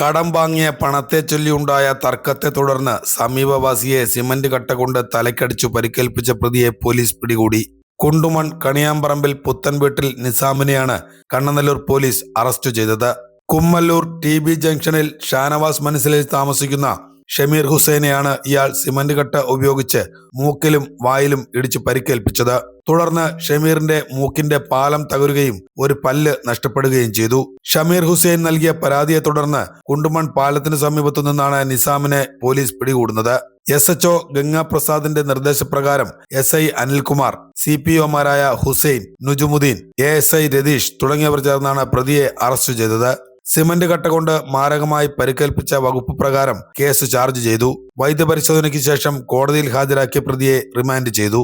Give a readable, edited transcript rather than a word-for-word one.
കടം വാങ്ങിയ പണത്തെ ചൊല്ലിയുണ്ടായ തർക്കത്തെ തുടർന്ന് സമീപവാസിയെ സിമന്റ് കട്ട കൊണ്ട് തലക്കടിച്ചു പരിക്കേൽപ്പിച്ച പ്രതിയെ പോലീസ് പിടികൂടി. കുണ്ടുമൺ കണിയാമ്പറമ്പിൽ പുത്തൻവീട്ടിൽ നിസാമിനെയാണ് കണ്ണനല്ലൂർ പോലീസ് അറസ്റ്റ് ചെയ്തത്. കുമ്മല്ലൂർ TB ജംഗ്ഷനിൽ ഷാനവാസ് മനസ്സിലിൽ താമസിക്കുന്ന ഷമീർ ഹുസൈനെയാണ് ഇയാൾ സിമന്റ് കട്ട ഉപയോഗിച്ച് മൂക്കിലും വായിലും ഇടിച്ച് പരിക്കേൽപ്പിച്ചത്. തുടർന്ന് ഷമീറിന്റെ മൂക്കിന്റെ പാലം തകരുകയും ഒരു പല്ല് നഷ്ടപ്പെടുകയും ചെയ്തു. ഷമീർ ഹുസൈൻ നൽകിയ പരാതിയെ തുടർന്ന് കുണ്ടുമൺ പാലത്തിന് സമീപത്തു നിന്നാണ് നിസാമിനെ പോലീസ് പിടികൂടുന്നത്. SHO ഗംഗാപ്രസാദിന്റെ നിർദ്ദേശപ്രകാരം SI അനിൽകുമാർ, CPOമാരായ ഹുസൈൻ, നുജുമുദ്ദീൻ, ASI രതീഷ് തുടങ്ങിയവർ ചേർന്നാണ് പ്രതിയെ അറസ്റ്റ് ചെയ്തത്. സിമന്റ് കട്ട കൊണ്ട് മാരകമായി പരിക്കേൽപ്പിച്ച വകുപ്പ് പ്രകാരം കേസ് ചാർജ് ചെയ്തു. വൈദ്യപരിശോധനയ്ക്ക് ശേഷം കോടതിയിൽ ഹാജരാക്കിയ പ്രതിയെ റിമാൻഡ് ചെയ്തു.